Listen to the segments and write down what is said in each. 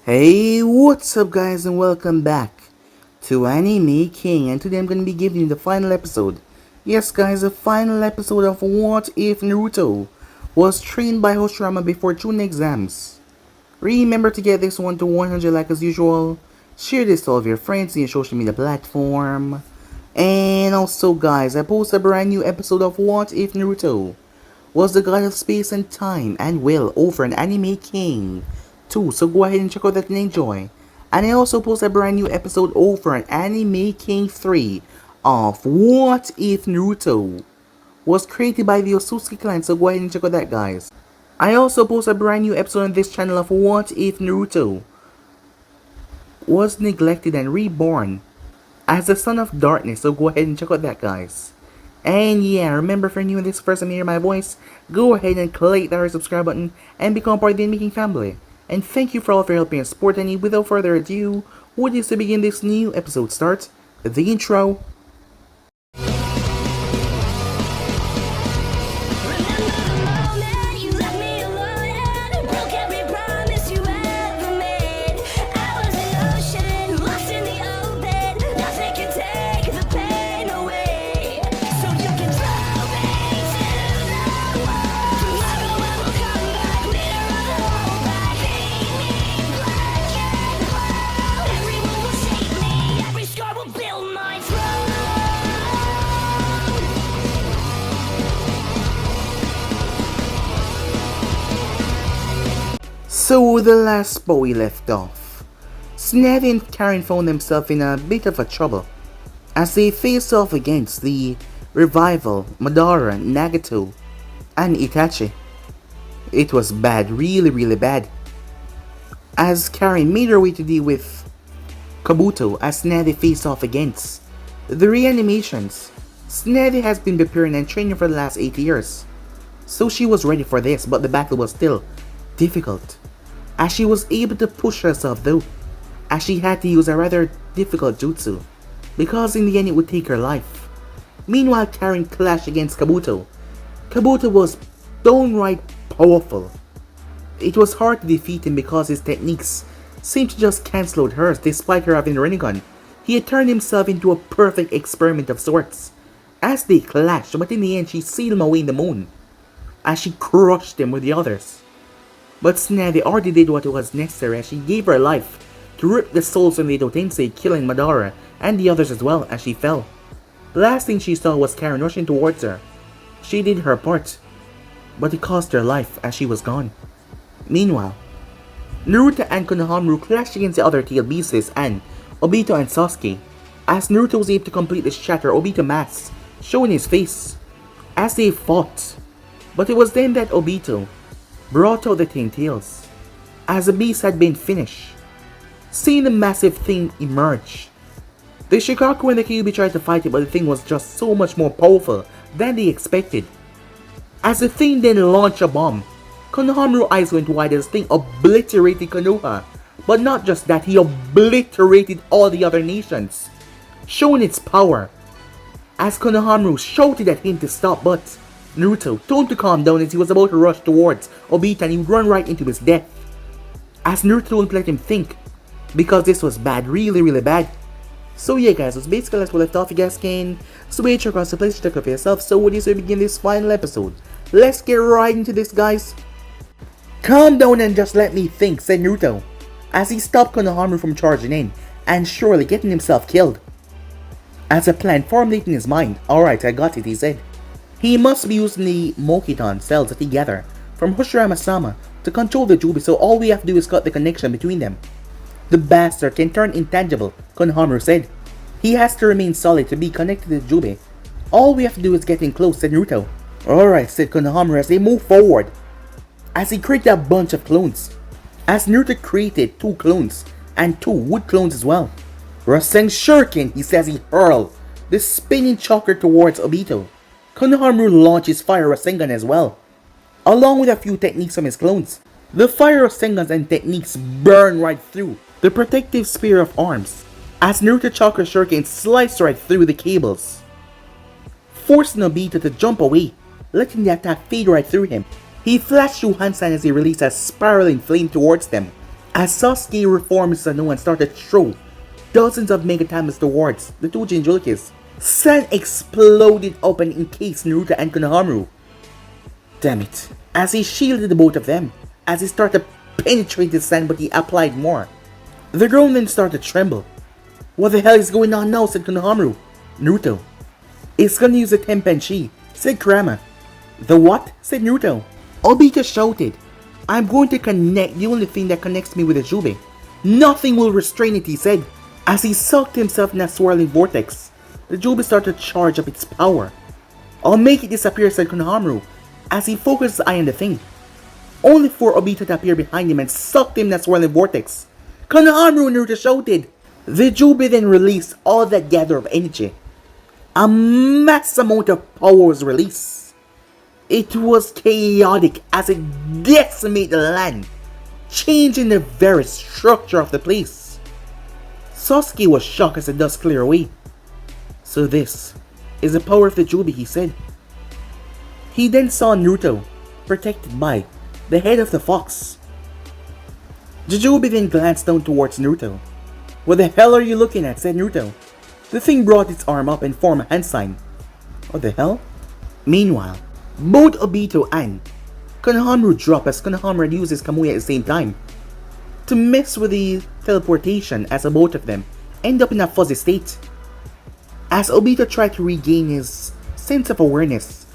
Hey, what's up guys and welcome back to Anime King, and today I'm going to be giving you the final episode. Yes guys, the final episode of What If Naruto was trained by Hashirama before Chunin exams. Remember to get this one to 100 like as usual, share this to all of your friends on your social media platform, and also guys, I posted a brand new episode of What If Naruto was the god of space and time and will over an Anime King too, so go ahead and check out that and enjoy. And I also post a brand new episode over an Anime King 3 of What If Naruto was created by the Sasuke clan, so go ahead and check out that guys. I also post a brand new episode on this channel of What If Naruto was neglected and reborn as the son of darkness, so go ahead and check out that guys. And yeah, remember, for new in this first time you hear my voice, go ahead and click that subscribe button and become part of the Making family. And thank you for all of your help and support, and without further ado, what is to begin this new episode start, the intro. So the last spot we left off, Snazzy and Karen found themselves in a bit of a trouble as they faced off against the Revival, Madara, Nagato, and Itachi. It was bad, really bad, as Karen made her way to deal with Kabuto as Snazzy faced off against the reanimations. Snazzy has been preparing and training for the last 8 years, so she was ready for this, but the battle was still difficult, as she was able to push herself though, as she had to use a rather difficult jutsu, because in the end it would take her life. Meanwhile, Karen clashed against Kabuto. Kabuto was downright powerful. It was hard to defeat him because his techniques seemed to just cancel out hers despite her having a Rinnegan. He had turned himself into a perfect experiment of sorts. As they clashed, but in the end she sealed him away in the moon, as she crushed him with the others. But Snazzy already did what was necessary, as she gave her life to rip the souls from the Edo Tensei, killing Madara and the others as well as she fell. The last thing she saw was Karen rushing towards her. She did her part, but it cost her life as she was gone. Meanwhile, Naruto and Konohamaru clashed against the other tailed beasts and Obito and Sasuke, as Naruto was able to complete the shatter Obito mask, showing his face, as they fought. But it was then that Obito brought out the Ten Tails, as the beast had been finished. Seeing the massive thing emerge, the Shikaku and the Kyuubi tried to fight it, but the thing was just so much more powerful than they expected. As the thing then launched a bomb, Konohamaru's eyes went wide as the thing obliterated Konoha. But not just that, he obliterated all the other nations, showing its power. As Konohamaru shouted at him to stop, but Naruto told him to calm down as he was about to rush towards Obito and he would run right into his death. As Naruto wouldn't let him think, because this was bad, really bad. So yeah guys, that's basically that's what left off. You guys can switch across the place to check out for yourself. So with this we begin this final episode. Let's get right into this guys. Calm down and just let me think, said Naruto, as he stopped Konohamaru from charging in and surely getting himself killed. As a plan formulated in his mind, alright, I got it, he said. He must be using the Mokuton cells that he gathered from Hashirama-sama to control the Jubi, so all we have to do is cut the connection between them. The bastard can turn intangible, Konohamaru said. He has to remain solid to be connected to the Jubi. All we have to do is get in close, said Naruto. Alright, said Konohamaru as they moved forward, as he created a bunch of clones. As Naruto created 2 clones and 2 wood clones as well. Rasen Shuriken, he says, he hurled the spinning chakra towards Obito. Konohamaru launched his Fire Rasengan as well, along with a few techniques from his clones. The Fire Rasengans and techniques burn right through the protective spear of arms, as Naruto Chakra Shuriken sliced right through the cables, forcing Obito to jump away, letting the attack fade right through him. He flashed Shuhansan as he released a spiraling flame towards them, As Sasuke reformed his Sano and started to throw dozens of Megatamas towards the two Jinchurikis, Sen exploded up and encased Naruto and Konohamaru. Damn it. As he shielded the both of them, as he started to penetrate the Sen, but he applied more. The ground then started to tremble. What the hell is going on now, said Konohamaru. Naruto. It's gonna use a Tenpenchi, said Kurama. The what? Said Naruto. Obito shouted. I'm going to connect the only thing that connects me with the Jube. Nothing will restrain it, he said. As he sucked himself in a swirling vortex, the Jube started to charge up its power. I'll make it disappear, said Konohamaru, as he focused his eye on the thing. Only for Obito to appear behind him and sucked him in a swirling vortex. Konohamaru, Naruto shouted. The Jube then released all that gather of energy. A mass amount of power was released. It was chaotic as it decimated the land, changing the very structure of the place. Sasuke was shocked as the dust cleared away. So this is the power of the Jube, he said. He then saw Naruto, protected by the head of the fox. The Jube then glanced down towards Naruto. What the hell are you looking at, said Naruto. The thing brought its arm up and formed a hand sign. What the hell? Meanwhile, both Obito and Konohamaru dropped as Konohamaru used his Kamui at the same time to mess with the teleportation as the both of them end up in a fuzzy state. As Obito tried to regain his sense of awareness,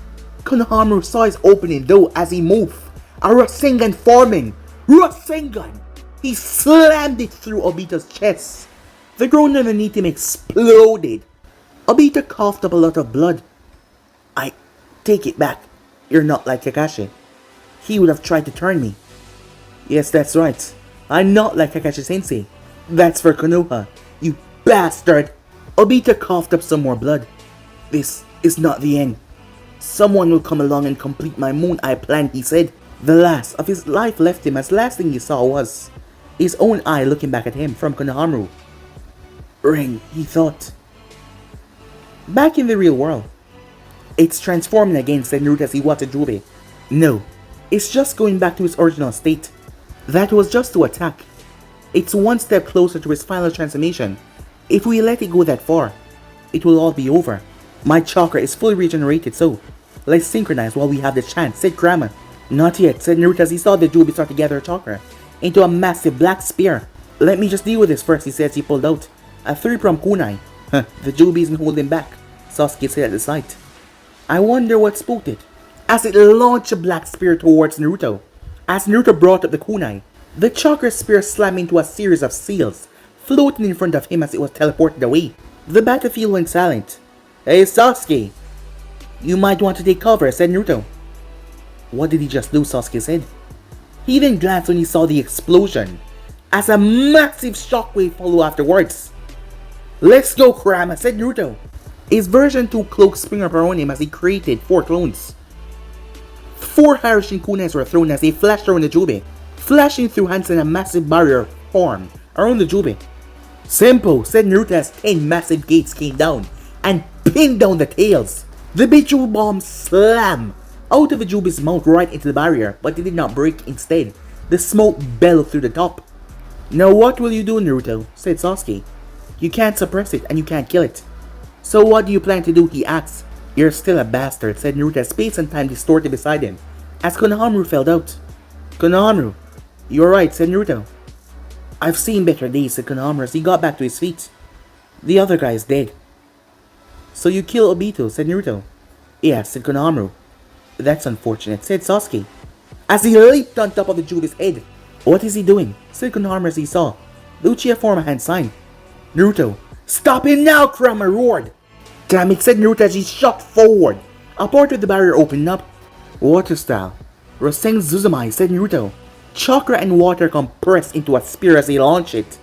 Konohamaru saw his opening though as he moved, a Rasengan forming. Rasengan! He slammed it through Obito's chest. The ground underneath him exploded. Obito coughed up a lot of blood. I take it back. You're not like Kakashi. He would have tried to turn me. Yes, that's right. I'm not like Kakashi Sensei. That's for Konoha, you bastard. Obito coughed up some more blood. This is not the end. Someone will come along and complete my moon eye plan, he said. The last of his life left him as last thing he saw was his own eye looking back at him from Konohamaru. Ring, he thought. Back in the real world. It's transforming again, said Naruto as he watched Jube. No, it's just going back to its original state. That was just to attack. It's one step closer to its final transformation. If we let it go that far, it will all be over. My chakra is fully regenerated, so let's synchronize while we have the chance, said Kurama. Not yet, said Naruto as he saw the Jube start to gather chakra into a massive black spear. Let me just deal with this first, he said as he pulled out a 3-pronged kunai. The Jube isn't holding back, Sasuke said at the sight. I wonder what spooked it. As it launched a black spear towards Naruto. As Naruto brought up the kunai, the chakra spear slammed into a series of seals, floating in front of him as it was teleported away. The battlefield went silent. Hey Sasuke, you might want to take cover, said Naruto. What did he just do, Sasuke said. He then glanced when he saw the explosion, as a massive shockwave followed afterwards. Let's go, Kurama, said Naruto. His version 2 cloak sprang up around him as he created 4 clones. 4 Harashin kunais were thrown as they flashed around the Jube, flashing through hands and a massive barrier formed around the Jube. Simple, said Naruto as 10 massive gates came down and pinned down the tails. The big Jube bomb slammed out of the Jube's mouth right into the barrier, but it did not break. Instead, the smoke bellowed through the top. Now what will you do, Naruto? Said Sasuke. You can't suppress it and you can't kill it. So what do you plan to do? He asked. You're still a bastard, said Naruto as space and time distorted beside him, as Konohamaru fell out. Konohamaru, you're right, said Naruto. I've seen better days, said Konohamaru as he got back to his feet. The other guy is dead. So you kill Obito, said Naruto. Yeah, said Konohamaru. That's unfortunate, said Sasuke, as he leaped on top of the Jube's head. What is he doing? Said Konohamaru as he saw the Uchiha form a hand sign. Naruto, stop him now, Kurama roared. Damn it, said Naruto as he shot forward. A part of the barrier opened up. Water style. Rasen Zuzumai, said Naruto. Chakra and water compressed into a spear as he launched it.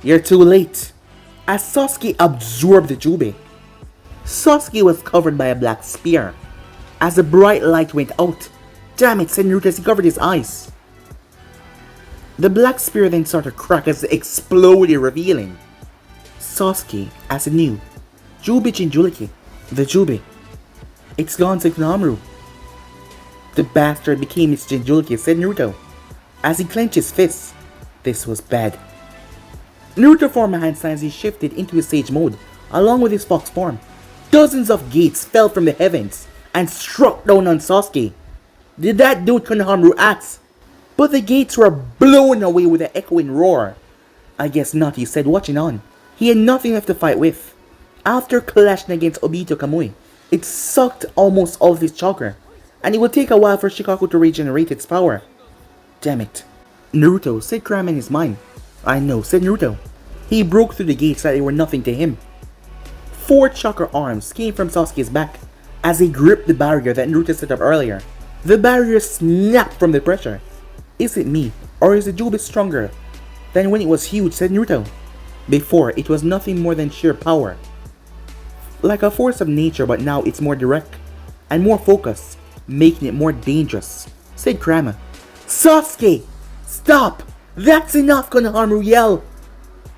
You're too late. As Sasuke absorbed the Jube, Sasuke was covered by a black spear. As the bright light went out, damn it, said Naruto as he covered his eyes. The black spear then started to crack as it exploded, revealing Sasuke as a new Jube Jinchuriki. The Jube. It's gone, said Konohamaru. The bastard became his Jinchuriki, said Naruto, as he clenched his fists. This was bad. Naruto formed a handstand as he shifted into his sage mode, along with his fox form. Dozens of gates fell from the heavens and struck down on Sasuke. Did that dude Konohamaru axe? But the gates were blown away with an echoing roar. I guess not, he said, watching on. He had nothing left to fight with. After clashing against Obito Kamui, it sucked almost all of his chakra, and it would take a while for Shikaku to regenerate its power. Damn it. Naruto, said Kurama in his mind. I know, said Naruto. He broke through the gates like they were nothing to him. 4 chakra arms came from Sasuke's back as he gripped the barrier that Naruto set up earlier. The barrier snapped from the pressure. Is it me, or is the Jubi stronger than when it was huge, said Naruto. Before, it was nothing more than sheer power. Like a force of nature, but now it's more direct and more focused, making it more dangerous, said Kurama. Sasuke! Stop! That's enough, Konohamaru yelled.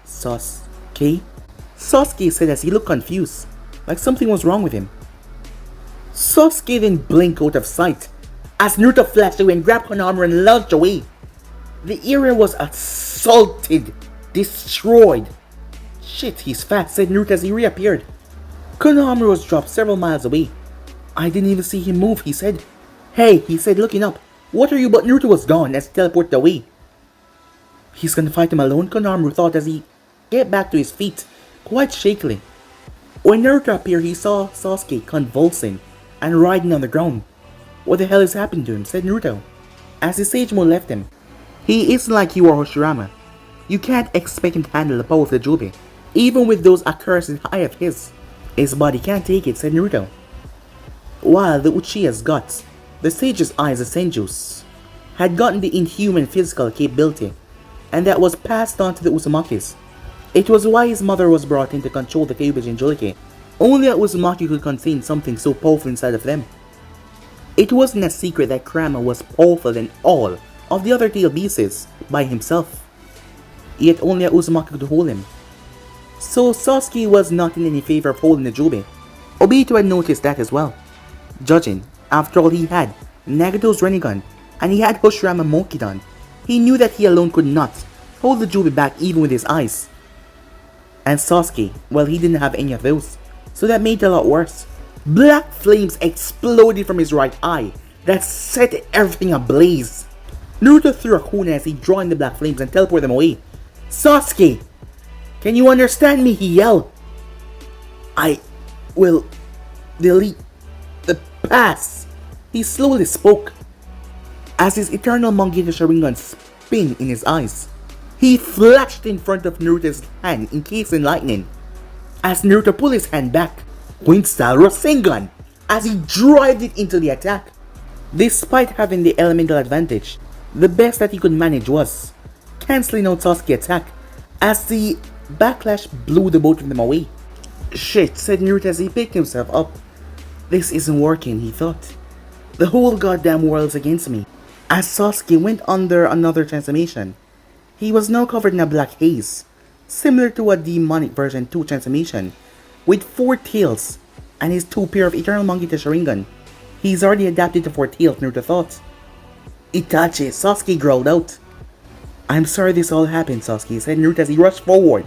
Sasuke? Sasuke said as he looked confused, like something was wrong with him. Sasuke then blinked out of sight as Naruto flashed away and grabbed Konohamaru and lunged away. The area was assaulted, destroyed. Shit, he's fast, said Naruto as he reappeared. Konohamaru was dropped several miles away. I didn't even see him move, he said. Hey, he said, looking up. What are you? But Naruto was gone as he teleported away. He's gonna fight him alone, Konohamaru thought as he get back to his feet, quite shakily. When Naruto appeared, he saw Sasuke convulsing and writhing on the ground. What the hell is happening to him, said Naruto, as his sage mode left him. He isn't like you or Hashirama. You can't expect him to handle the power of the Jubi, even with those accursed eye of his. His body can't take it, said Naruto. While the Uchiha's guts, the sage's eyes, the Senjus, had gotten the inhuman physical capability, and that was passed on to the Uzumakis. It was why his mother was brought in to control the Kyuubi Jinchuriki. Only a Uzumaki could contain something so powerful inside of them. It wasn't a secret that Kurama was powerful than all of the other tail beasts by himself. Yet only a Uzumaki could hold him. So Sasuke was not in any favor of holding the Jubi. Obito had noticed that as well. Judging, after all, he had Nagato's Rinnegan, and he had Hashirama Mokuton. He knew that he alone could not hold the Jubi back even with his eyes. And Sasuke, well, he didn't have any of those, so that made it a lot worse. Black flames exploded from his right eye that set everything ablaze. Naruto threw a kuna as he drew in the black flames and teleported them away. Sasuke! Can you understand me? He yelled. I will delete the past. He slowly spoke as his eternal Mangekyo Sharingan spun in his eyes. He flashed in front of Naruto's hand encased in lightning. As Naruto pulled his hand back, Wind-style Rasengan as he drove it into the attack. Despite having the elemental advantage, the best that he could manage was cancelling out Sasuke's attack as the backlash blew the both of them away. Shit, said Naruto as he picked himself up. This isn't working, he thought. The whole goddamn world's against me. As Sasuke went under another transformation, he was now covered in a black haze, similar to a demonic version 2 transformation, with 4 tails and his 2 pair of eternal Mangekyo Sharingan. He's already adapted to 4 tails, Naruto thought. Itachi, Sasuke growled out. I'm sorry this all happened, Sasuke said Naruto as he rushed forward.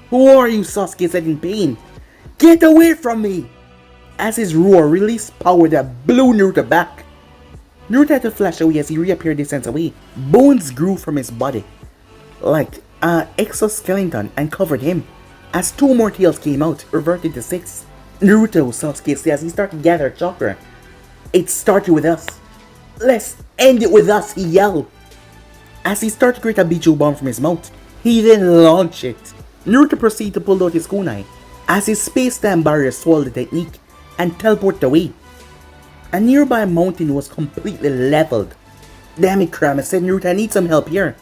Who are you? Sasuke said in pain. Get away from me! As his roar released power that blew Naruto back. Naruto had to flash away as he reappeared distance away. Bones grew from his body like an exoskeleton and covered him. As 2 more tails came out, reverted to 6. Naruto, Sasuke said as he started to gather chakra. It started with us. Let's end it with us, he yelled. As he started to create a Bichu bomb from his mouth, he then launched it. Naruto proceeded to pull out his kunai as his space-time barrier swallowed the technique and teleported away. A nearby mountain was completely leveled. Damn it, Kurama, said Naruto, I need some help here.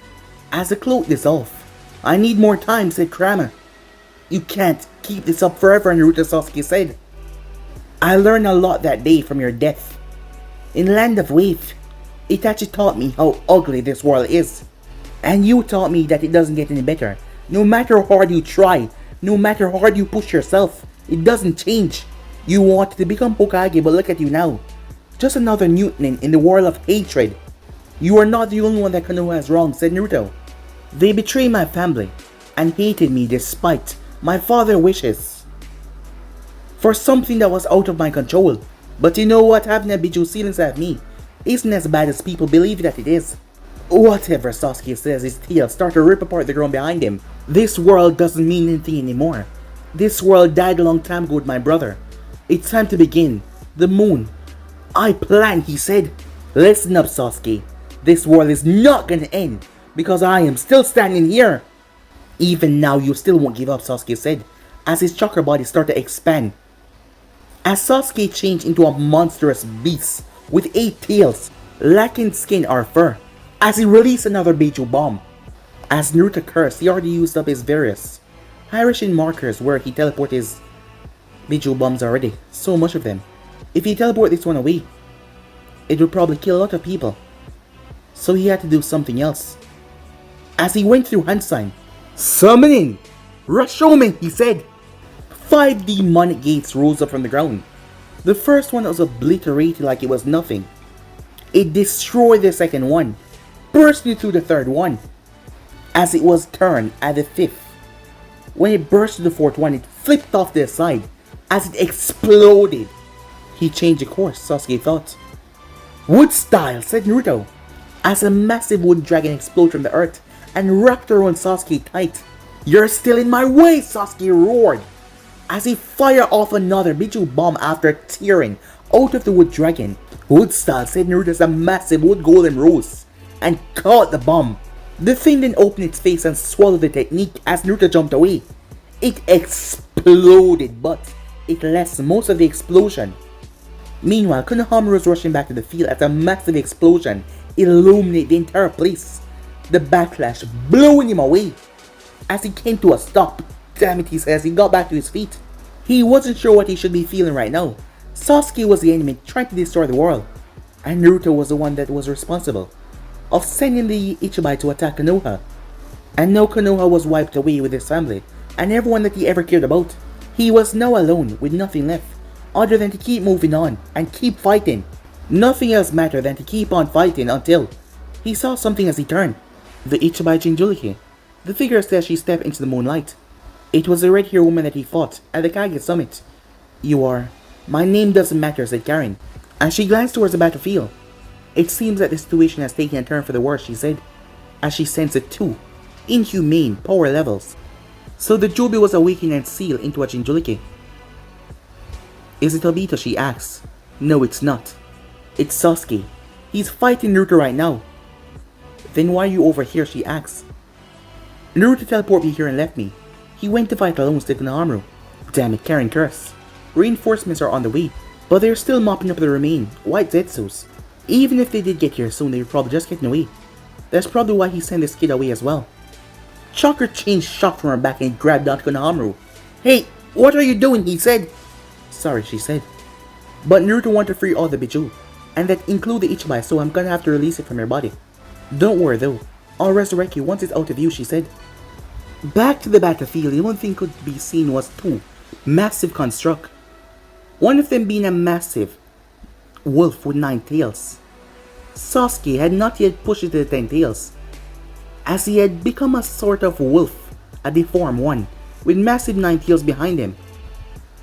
As the cloak dissolved, I need more time, said Kurama. You can't keep this up forever, Naruto, Sasuke said. I learned a lot that day from your death. In Land of Wave, Itachi taught me how ugly this world is. And you taught me that it doesn't get any better. No matter how hard you try, no matter how hard you push yourself, it doesn't change. You wanted to become Hokage, but look at you now. Just another Newtonin in the world of hatred. You are not the only one that Konoha has wronged, said Naruto. They betrayed my family and hated me despite my father's wishes for something that was out of my control. But you know what? Having a Biju seal inside me isn't as bad as people believe that it is. Whatever Sasuke says, his tail start to rip apart the ground behind him. This world doesn't mean anything anymore. This world died a long time ago with my brother. It's time to begin. The moon. I plan, he said. Listen up, Sasuke. This world is not gonna end because I am still standing here. Even now you still won't give up, Sasuke said, as his chakra body started to expand. As Sasuke changed into a monstrous beast with 8 tails, lacking skin or fur, as he released another Beijo bomb. As Naruto cursed, he already used up his various Hirishin markers where he teleported his Beijo bombs already, so much of them. If he teleported this one away, it would probably kill a lot of people. So he had to do something else. As he went through hand sign, summoning Rashomon, he said. 5 demonic gates rose up from the ground. The first one was obliterated like it was nothing. It destroyed the second one, bursting through the third one. As it was turned at the 5th, when it burst to the 4th one, it flipped off the side as it exploded. He changed the course, Sasuke thought. Wood style, said Naruto, as a massive wood dragon exploded from the earth and wrapped around Sasuke tight. You're still in my way, Sasuke roared, as he fired off another Beijo bomb after tearing out of the wood dragon. Wood style, said Naruto as a massive wood golem rose and caught the bomb. The thing then opened its face and swallowed the technique as Naruto jumped away. It exploded, but it lessened most of the explosion. Meanwhile, Konohamaru was rushing back to the field as a massive explosion illuminated the entire place. The backlash blowing him away as he came to a stop. Damn it, he says, he got back to his feet. He wasn't sure what he should be feeling right now. Sasuke was the enemy trying to destroy the world, and Naruto was the one that was responsible of sending the Ichibai to attack Konoha. And now Konoha was wiped away with his family and everyone that he ever cared about. He was now alone with nothing left other than to keep moving on and keep fighting. Nothing else mattered than to keep on fighting until he saw something as he turned. The Ichibai Jinchuriki. The figure said she stepped into the moonlight. It was the red-haired woman that he fought at the Kage summit. You are. My name doesn't matter, said Karen, as she glanced towards the battlefield. It seems that the situation has taken a turn for the worse, she said, as she sensed it too. Inhumane power levels. So the Jobi was awakened and sealed into a Jinchuriki. Is it Obito, she asks. No, it's not. It's Sasuke. He's fighting Naruto right now. Then why are you over here, she asks. Naruto teleported me here and left me. He went to fight alone, said Konohamaru. Damn it, Karen cursed. Reinforcements are on the way, but they're still mopping up the remaining white Zetsus. Even if they did get here soon, they were probably just getting away. That's probably why he sent this kid away as well. Chakra changed shot from her back and grabbed onto Konohamaru. Hey, what are you doing? He said. Sorry, she said. But Naruto wanted to free all the Biju, and that include the Ichibai, so I'm gonna have to release it from your body. Don't worry though, I'll resurrect you once it's out of you, she said. Back to the battlefield, the only thing could be seen was 2 massive construct. One of them being a massive wolf with 9 tails. Sasuke had not yet pushed it to the 10 tails, as he had become a sort of wolf, a deformed one, with massive 9 tails behind him.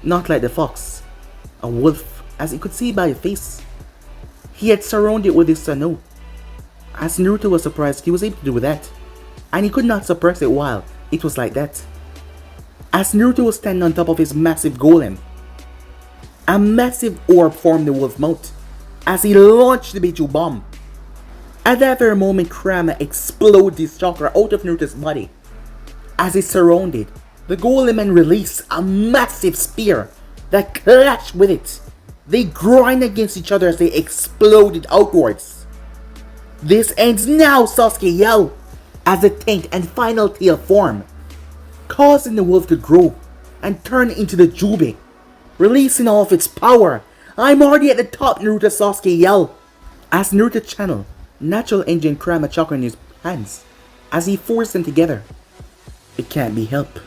Not like the fox, a wolf, as you could see by his face. He had surrounded it with his Sano. As Naruto was surprised he was able to do that, and he could not suppress it while it was like that. As Naruto was standing on top of his massive golem, a massive orb formed the wolf's mouth as he launched the Beijo bomb. At that very moment, Kurama exploded his chakra out of Naruto's body. As he surrounded the golem and released a massive spear that clashed with it. They grind against each other as they exploded outwards. This ends now, Sasuke yelled, as the 10th and final tail formed, causing the wolf to grow and turn into the Jubi, releasing all of its power. I'm already at the top, Naruto, Sasuke yelled, as Naruto channeled natural engine Kurama chakra in his hands as he forced them together. It can't be helped.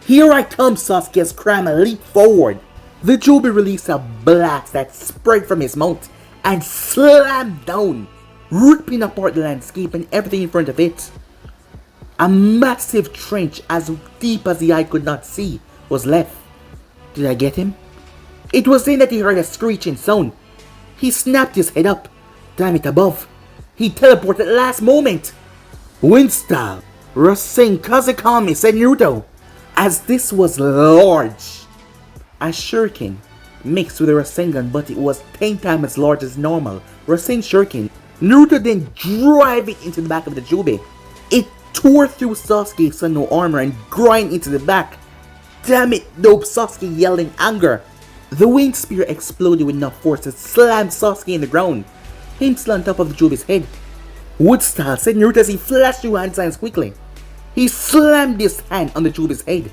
Here I come, Sasuke, as Kurama leaped forward. The Jubi released a blast that spread from his mouth and slammed down, ripping apart the landscape and everything in front of it. A massive trench as deep as the eye could not see was left. Did I get him? It was then that he heard a screeching sound. He snapped his head up. Damn it, above. He teleported at the last moment. Wind style. Rasen Kazekami, said Naruto. As this was large. A shuriken mixed with a Rasengan, but it was 10 times as large as normal Rasen shuriken. Naruto then drive it into the back of the Jubi. It tore through Sasuke's Senju armor and grind into the back. Damn it, dope, Sasuke yelled in anger. The winged spear exploded with enough force to slam Sasuke in the ground. Him still on top of the Jubi's head. Wood style, said Naruto as he flashed through hand signs quickly. He slammed his hand on the Jubi's head.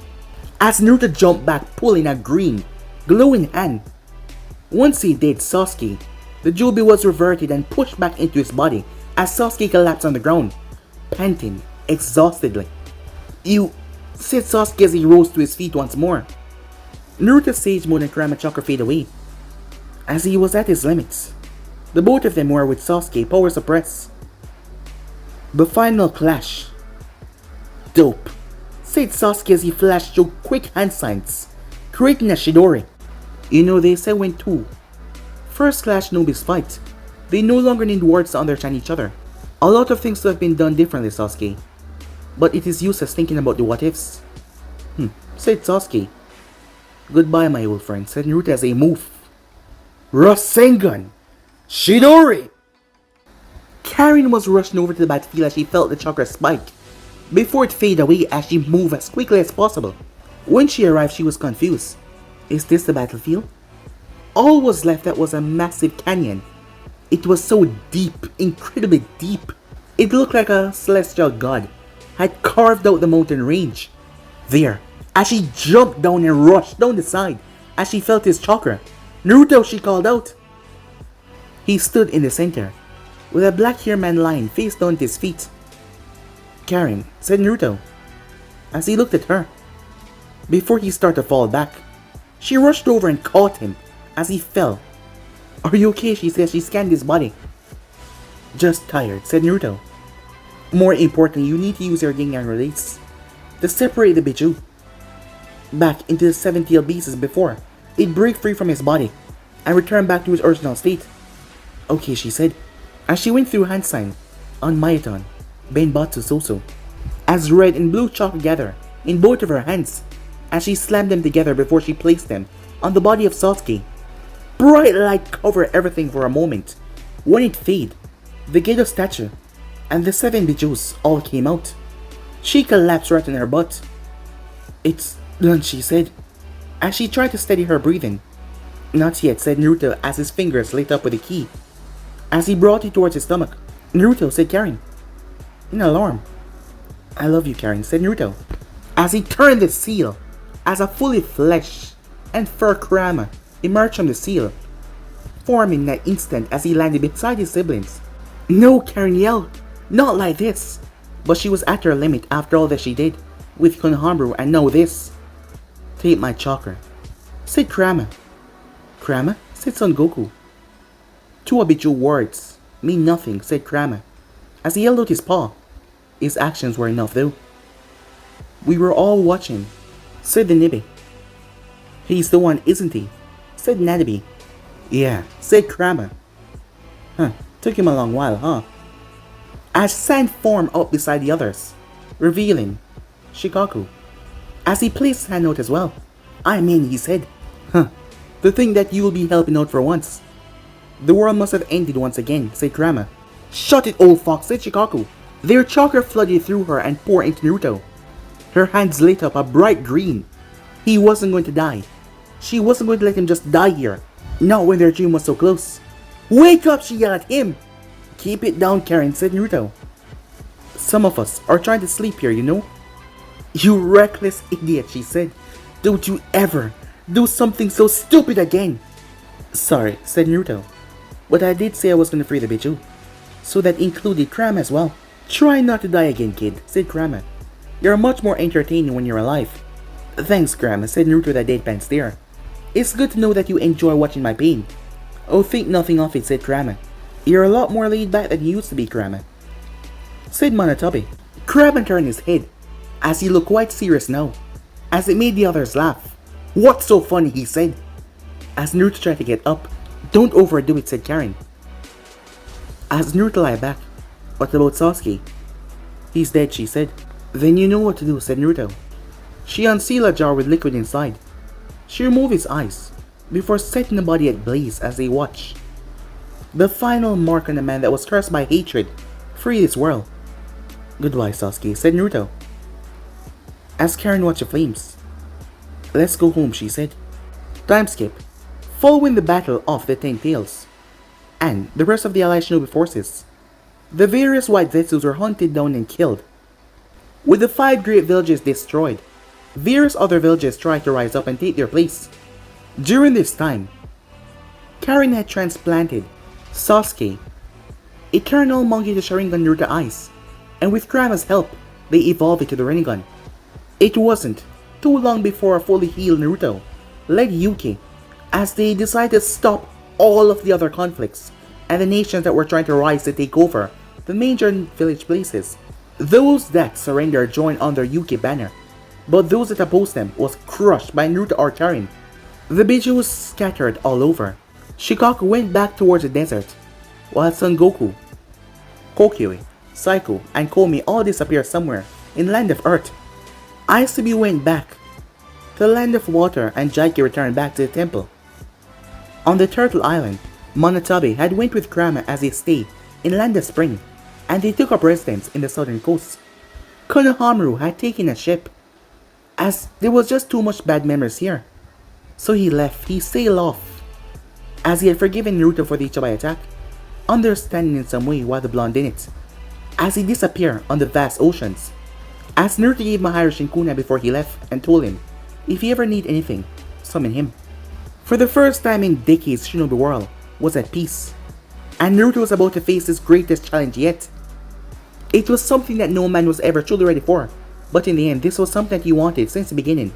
As Naruto jumped back, pulling a green, glowing hand. Once he did, Sasuke, the Jubi was reverted and pushed back into his body as Sasuke collapsed on the ground, panting exhaustedly. You, said Sasuke as he rose to his feet once more. Naruto's Sage Mode and Kurama Chakra fade away. As he was at his limits, the both of them were with Sasuke power suppressed. The final clash. Dope, said Sasuke as he flashed through quick hand signs, creating a Shidori. You know, they say when two first clash noobs fight, they no longer need words to understand each other. A lot of things have been done differently, Sasuke, but it is useless thinking about the what ifs. Said Sasuke. Goodbye, my old friend, said Naruto as a move. Rasengan! Shidori! Karin was rushing over to the battlefield as she felt the chakra spike, before it faded away as she moved as quickly as possible. When she arrived, she was confused. Is this the battlefield? All was left that was a massive canyon. It was so deep, incredibly deep. It looked like a celestial god had carved out the mountain range. There, as she jumped down and rushed down the side, as she felt his chakra. Naruto, she called out. He stood in the center, with a black hair man lying face down at his feet. Karin, said Naruto, as he looked at her. Before he started to fall back, she rushed over and caught him as he fell. Are you okay? She said. She scanned his body. Just tired, said Naruto. More importantly, you need to use your Gingan release to separate the Biju back into the 7 tailed beasts before it break free from his body and return back to his original state. Okay, she said, as she went through hand sign on Mayaton, Benbatsu Soso, as red and blue chakra gather in both of her hands, as she slammed them together before she placed them on the body of Sasuke. Bright light covered everything for a moment. When it faded, the Gedo statue and the 7 Bijus all came out. She collapsed right in her butt. It's done, she said, as she tried to steady her breathing. Not yet, said Naruto as his fingers lit up with a key. As he brought it towards his stomach, Naruto, said Karin, in alarm. I love you, Karin, said Naruto, as he turned the seal, as a fully flesh and fur Kurama emerged from the seal, forming that instant as he landed beside his siblings. No, Karin yelled, not like this. But she was at her limit after all that she did with Konohamaru, and now this. Take my chakra, said Kurama. Kurama, said Son Goku. Two habitual words mean nothing, said Kurama, as he held out his paw. His actions were enough though. We were all watching, said the Nibi. He's the one, isn't he? Said Nanabi. Yeah, said Kurama. Took him a long while, huh? As sand formed up beside the others, revealing Shikaku, as he placed his hand out as well. I mean, he said, to think that you will be helping out for once. The world must have ended once again, said Kurama. Shut it, old fox, said Shikaku. Their chakra flooded through her and poured into Naruto. Her hands lit up a bright green. He wasn't going to die. She wasn't going to let him just die here. Not when their dream was so close. Wake up, she yelled at him. Keep it down, Karin, said Naruto. Some of us are trying to sleep here, you know. You reckless idiot, she said. Don't you ever do something so stupid again. Sorry, said Naruto. But I did say I was going to free the Biju. So that included Kurama as well. Try not to die again, kid, said Kurama. You're much more entertaining when you're alive. Thanks, Kurama, said Naruto with a deadpan stare. It's good to know that you enjoy watching my pain. Oh, think nothing of it, said Kurama. You're a lot more laid back than you used to be, Kurama, said Monotobi. Kraben turned his head, as he looked quite serious now, as it made the others laugh. "What's so funny?" he said. As Naruto tried to get up. "Don't overdo it," said Karen. As Naruto lay back. "What about Sasuke?" "He's dead," she said. "Then you know what to do," said Naruto. She unsealed a jar with liquid inside. She removed his eyes, before setting the body ablaze as they watched. The final mark on a man that was cursed by hatred freed his world. "Goodbye, Sasuke," said Naruto. As Karen watched the flames. "Let's go home," she said. Time skip. Following the battle of the Ten Tails, and the rest of the allied shinobi forces, the various white Zetsus were hunted down and killed. With the 5 great villages destroyed, various other villages tried to rise up and take their place. During this time, Karen had transplanted Sasuke, Eternal Monkey to Sharingan Naruto eyes, and with Kurama's help, they evolved it to the Rinnegan. It wasn't too long before a fully healed Naruto led Yuki as they decided to stop all of the other conflicts and the nations that were trying to rise to take over the major village places. Those that surrendered joined under Yuki banner, but those that opposed them was crushed by Naruto or Karen. The Biju was scattered all over. Shikaku went back towards the desert, while Son Goku, Kokyue, Saiko, and Komi all disappeared somewhere in Land of Earth. Aizubi went back to the Land of Water and Jaiki returned back to the temple. On the Turtle Island, Monotabe had went with Kurama as they stayed in Land of Spring, and they took up residence in the southern coast. Konohamaru had taken a ship, as there was just too much bad memories here. So he left, he sailed off, as he had forgiven Naruto for the Ichibai attack, understanding in some way why the blonde did it, as he disappeared on the vast oceans. As Naruto gave Mahara Shinkuna before he left and told him, if he ever need anything, summon him. For the first time in decades, Shinobi world was at peace, and Naruto was about to face his greatest challenge yet. It was something that no man was ever truly ready for, but in the end this was something that he wanted since the beginning.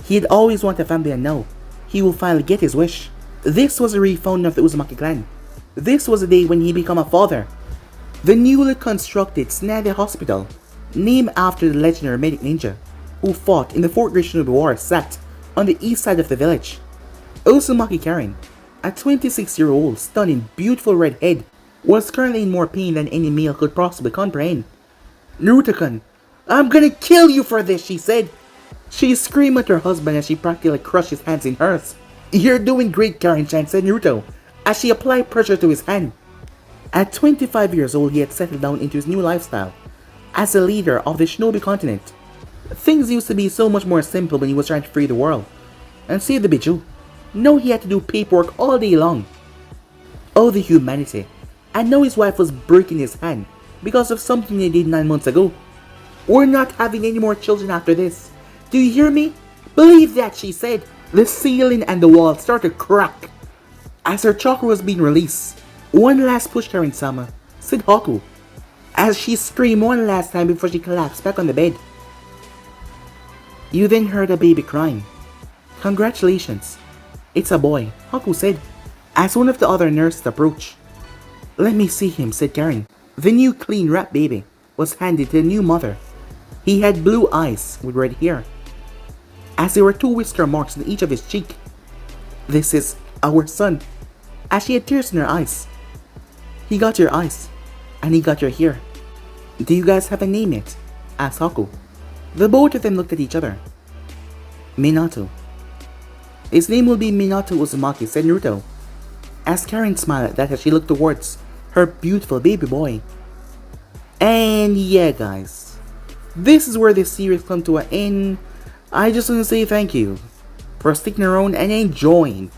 He had always wanted a family, and now he will finally get his wish. This was the refounding of the Uzumaki clan. This was the day when he became a father. The newly constructed Tsunade Hospital, named after the legendary medic ninja who fought in the 4th Great Shinobi War, sat on the east side of the village. Uzumaki Karen, a 26-year-old stunning beautiful red head, was currently in more pain than any male could possibly comprehend. "Naruto-kun, I'm gonna kill you for this," she said. She screamed at her husband as she practically crushed his hands in hers. "You're doing great, Karen-chan," said Naruto, as she applied pressure to his hand. At 25 years old, he had settled down into his new lifestyle as the leader of the Shinobi continent. Things used to be so much more simple when he was trying to free the world and save the Biju. Now he had to do paperwork all day long. Oh, the humanity. And now his wife was breaking his hand because of something they did 9 months ago. "We're not having any more children after this. Do you hear me? Believe that," she said. The ceiling and the walls started to crack as her chakra was being released. "One last push, Karen-sama," said Haku, as she screamed one last time before she collapsed back on the bed. You then heard a baby crying. "Congratulations, it's a boy," Haku said, as one of the other nurses approached. "Let me see him," said Karen. The new clean wrapped baby was handed to the new mother. He had blue eyes with red hair, as there were 2 whisker marks on each of his cheek. "This is our son," as she had tears in her eyes. "He got your eyes, and he got your hair. Do you guys have a name yet?" asked Haku. The both of them looked at each other. "Minato. His name will be Minato Uzumaki," said Naruto, as Karen smiled at that as she looked towards her beautiful baby boy. And yeah guys, this is where this series comes to an end. I just want to say thank you for sticking around and enjoying.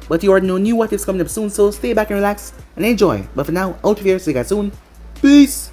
But you already knew what is coming up soon, so stay back and relax and enjoy. But for now, out of here, see you guys soon. Peace!